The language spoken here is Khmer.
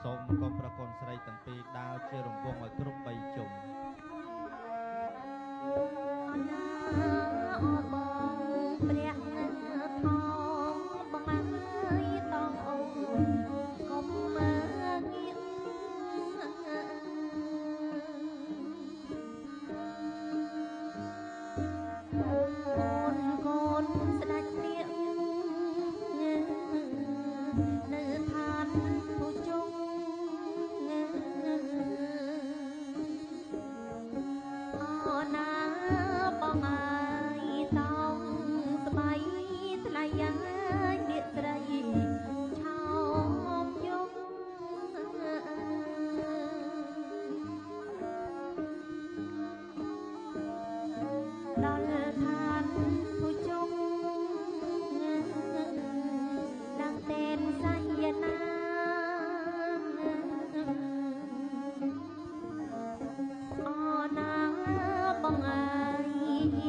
សូមកុំប្រកូនស្រីទាំងពីរដើរជារង្វង់ឲ្យគ្រប់3ជុំអណាអបងព្រះថោបងអើយតងអូនកុំមើងៀងអូនកូនស្ដេចនាងនៅឋានភុជង្គអូណាបងអើយតោងស្បៃថ្លៃអើយនាគស្រីឆោមយំដល់ឋានភុជង្គដាំងតែនសាយណាអូណាបងអើយ